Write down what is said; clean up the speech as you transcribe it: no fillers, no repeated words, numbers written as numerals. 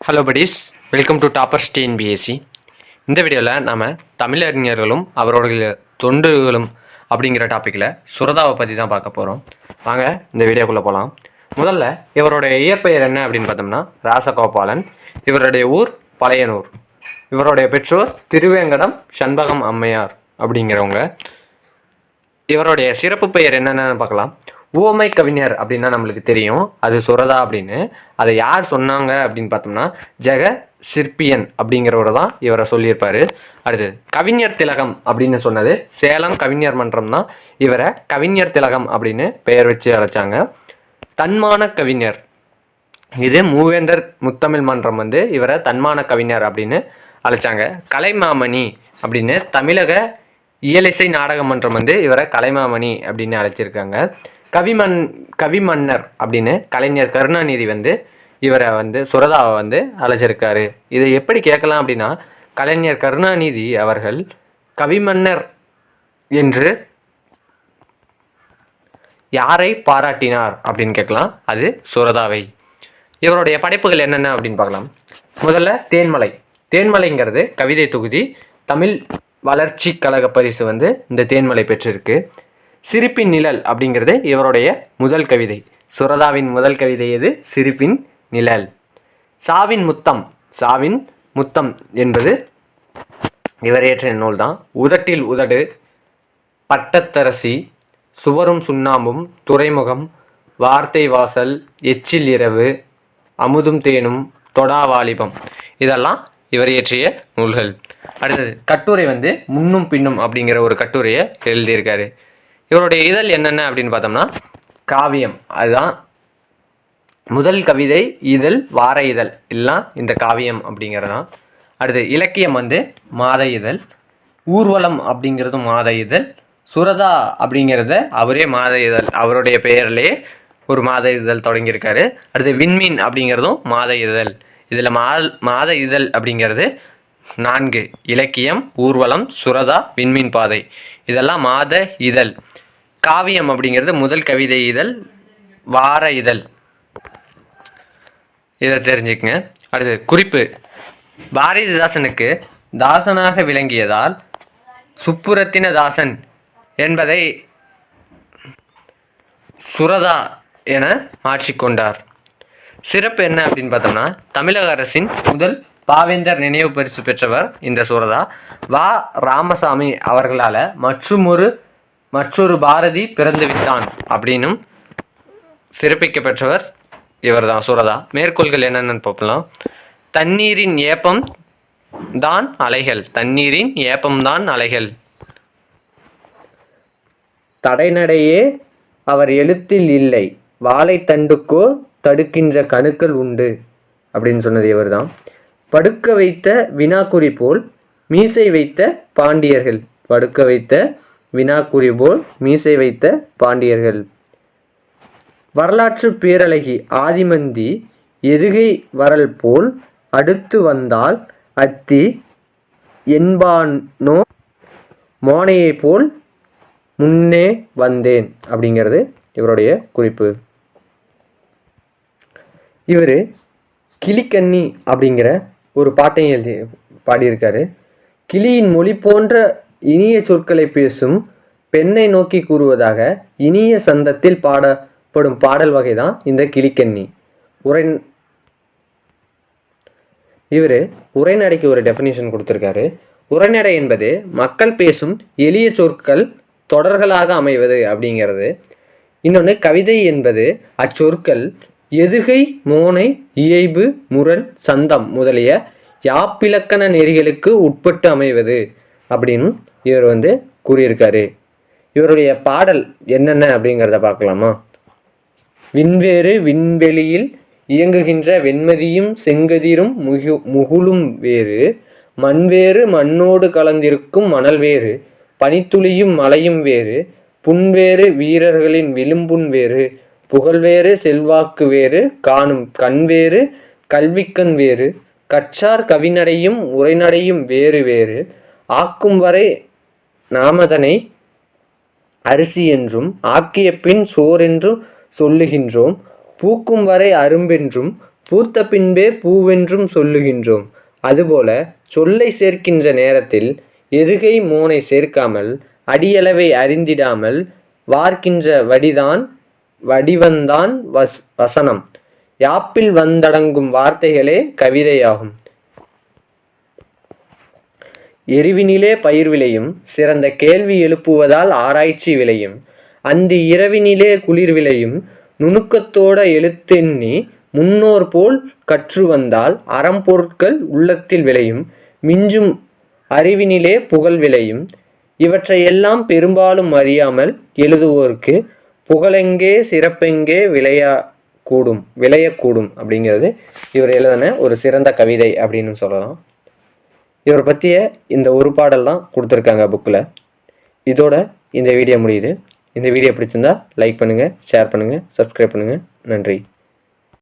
Hello buddies, welcome to toppers TNPSC. இந்த வீடியோவில் நாம் தமிழறிஞர்களும் அவருடைய தொண்டுகளும் அப்படிங்கிற டாப்பிக்கில் சுரதாவை பற்றி தான் பார்க்க போகிறோம். வாங்க இந்த வீடியோக்குள்ளே போகலாம். முதல்ல இவருடைய இயற்பெயர் என்ன அப்படின்னு பார்த்தோம்னா ராசகோபாலன். இவருடைய ஊர் பழையனூர். இவருடைய பெற்றோர் திருவேங்கடம் சண்பகம் அம்மையார் அப்படிங்கிறவங்க. இவருடைய சிறப்பு பெயர் என்னென்னு பார்க்கலாம். உவமை கவிஞர் அப்படின்னா நம்மளுக்கு தெரியும், அது சுரதா அப்படின்னு. அதை யார் சொன்னாங்க அப்படின்னு பார்த்தோம்னா ஜெக சிற்பியன் அப்படிங்கிறவரை தான் இவரை சொல்லியிருப்பாரு. அடுத்து கவிஞர் திலகம் அப்படின்னு சொன்னது சேலம் கவிஞர் மன்றம் தான் இவரை கவிஞர் திலகம் அப்படின்னு பெயர் வச்சு அழைச்சாங்க. தன்மான கவிஞர், இது மூவேந்தர் முத்தமிழ் மன்றம் இவரை தன்மான கவிஞர் அப்படின்னு அழைச்சாங்க. கலைமாமணி அப்படின்னு தமிழக இயலிசை நாடக மன்றம் இவரை கலைமாமணி அப்படின்னு அழைச்சிருக்காங்க. கவிமன்னர் அப்படின்னு கலைஞர் கருணாநிதி இவரை சுரதாவை அழைச்சிருக்காரு. இதை எப்படி கேட்கலாம் அப்படின்னா, கலைஞர் கருணாநிதி அவர்கள் கவிமன்னர் என்று யாரை பாராட்டினார் அப்படின்னு கேட்கலாம். அது சுரதாவை. இவருடைய படைப்புகள் என்னென்ன அப்படின்னு பார்க்கலாம். முதல்ல தேன்மலை. தேன்மலைங்கிறது கவிதை தொகுதி. தமிழ் வளர்ச்சி கழக பரிசு இந்த தேன்மலை பெற்றிருக்கு. சிரிப்பின் நிழல் அப்படிங்கிறது இவருடைய முதல் கவிதை. சுரதாவின் முதல் கவிதை எது? சிரிப்பின் நிழல். சாவின் முத்தம். சாவின் முத்தம் என்பது இவர் இயற்றிய நூல் தான். உதட்டில் உதடு, பட்டத்தரசி, சுவரும் சுண்ணாம்பும், துறைமுகம், வார்த்தை வாசல், எச்சில் இரவு, அமுதும் தேனும், தொடாவாலிபம், இதெல்லாம் இவர் இயற்றிய நூல்கள். அடுத்தது கட்டுரை முன்னும் பின்னும் அப்படிங்கிற ஒரு கட்டுரையை எழுதியிருக்காரு. இவருடைய இதழ் என்னென்ன அப்படின்னு பார்த்தோம்னா காவியம், அதுதான் முதல் கவிதை இதழ். வார இதழ் எல்லாம் இந்த காவியம் அப்படிங்கிறதான். அடுத்து இலக்கியம் மாத இதழ். ஊர்வலம் அப்படிங்கிறதும் மாத இதழ். சுரதா அப்படிங்கிறத அவரே மாத இதழ், அவருடைய பெயர்லேயே ஒரு மாத இதழ் தொடங்கியிருக்காரு. அடுத்து விண்மீன் அப்படிங்கிறதும் மாத இதழ். இதில் மாத இதழ் அப்படிங்கிறது 4: இலக்கியம், ஊர்வலம், சுரதா, விண்மீன் பாதை, இதெல்லாம் மாத இதழ். காவியம் அப்படிங்கிறது முதல் கவிதை இதழ், வார இதழ், இதை தெரிஞ்சுக்கங்க. அடுத்து குறிப்பு. பாரதிதாசனுக்கு தாசனாக விளங்கியதால் சுப்புரத்தின தாசன் என்பதை சுரதா என மாற்றிக்கொண்டார். சிறப்பு என்ன அப்படின்னு பார்த்தோம்னா, தமிழக அரசின் முதல் பாவேந்தர் நினைவு பரிசு பெற்றவர் இந்த சுரதா. வா ராமசாமி அவர்களால் மற்றொரு பாரதி பிறந்து விட்டான் அப்படின்னும் சிறப்பிக்கப்பெற்றவர் இவர் தான் சுரதா. மேற்கோள்கள் என்னென்னு பார்க்கலாம். தண்ணீரின் ஏப்பம் தான் அலைகள். தண்ணீரின் ஏப்பம் தான் அலைகள். தடைநடையே அவர் எழுத்தில் இல்லை, வாழைத்தண்டுக்கோ தடுக்கின்ற கணுக்கள் உண்டு அப்படின்னு சொன்னது இவர் தான். படுக்க வைத்த வினாக்குறி போல் மீசை வைத்த பாண்டியர்கள். படுக்க வைத்த வினாக்குறி போல் மீசை வைத்த பாண்டியர்கள். வரலாற்று பேரழகி ஆதிமந்தி எதுகை வரல் போல் அடுத்து வந்தால் அத்தி என்பானோ மோனையை போல் முன்னே வந்தேன் அப்படிங்கிறது இவருடைய குறிப்பு. இவர் கிளிக்கண்ணி அப்படிங்கிற ஒரு பாட்டையும் பாடியிருக்காரு. கிளியின் மொழி போன்ற இனிய சொற்களை பேசும் பெண்ணை நோக்கி கூறுவதாக இனிய சந்தத்தில் பாடப்படும் பாடல் வகை தான் இந்த கிளிக்கண்ணி. இவர் உரைநடைக்கு ஒரு டெஃபினிஷன் கொடுத்துருக்காரு. உரைநடை என்பது மக்கள் பேசும் எளிய சொற்கள் தொடர்களாக அமைவது அப்படிங்கிறது. இன்னொன்று கவிதை என்பது அச்சொற்கள் எதுகை, மோனை, இயைபு, முரண், சந்தம் முதலிய யாப்பிலக்கண நெறிகளுக்கு உட்பட்டு அமைவது அப்படின்னு இவர் கூறியிருக்காரு. இவருடைய பாடல் என்னென்ன அப்படிங்கிறத பார்க்கலாமா. விண்வேறு விண்வெளியில் இயங்குகின்ற வெண்மதியும் செங்கதிரும் முகுலும் வேறு, மண்வேறு மண்ணோடு கலந்திருக்கும் மணல் வேறு, பனித்துளியும் மலையும் வேறு, புன்வேறு வீரர்களின் விளிம்புன் வேறு, புகழ்வேறு செல்வாக்கு வேறு, காணும் கண்வேறு கல்விக்கண் வேறு, கற்றார் கவிநடையும் உரைநடையும் வேறு வேறு, ஆக்கும் வரை நாமதனை அரிசி என்றும் ஆக்கிய பின் சோறென்றும் சொல்லுகின்றோம், பூக்கும் வரை அரும்பென்றும் பூத்த பின்பே பூவென்றும் சொல்லுகின்றோம். அதுபோல சொல்லை சேர்க்கின்ற நேரத்தில் எதுகை மோனை சேர்க்காமல் அடியளவை அறிந்திடாமல் வார்க்கின்ற வடிவந்தான் வசனம். யாப்பில் வந்தடங்கும் வார்த்தைகளே கவிதையாகும். எருவினிலே பயிர் விளையும், சிறந்த கேள்வி எழுப்புவதால் ஆராய்ச்சி விளையும். அந்தி இரவினிலே குளிர் விளையும், நுணுக்கத்தோட எழுத்தெண்ணி முன்னோர் போல் கற்று வந்தால் அறம்பொருட்கள் உள்ளத்தில் விளையும். மிஞ்சும் அறிவினிலே புகழ் விளையும். இவற்றையெல்லாம் பெரும்பாலும் அறியாமல் எழுதுவோருக்கு புகழெங்கே சிறப்பெங்கே விளையக்கூடும் அப்படிங்கிறது இவர் எழுதின ஒரு சிறந்த கவிதை அப்படின்னு சொல்லலாம். இவரை பற்றிய இந்த ஒரு பாடல் தான் கொடுத்துருக்காங்க புக்கில். இதோட இந்த வீடியோ முடியுது. இந்த வீடியோ பிடிச்சிருந்தா லைக் பண்ணுங்கள், ஷேர் பண்ணுங்கள், சப்ஸ்கிரைப் பண்ணுங்கள். நன்றி.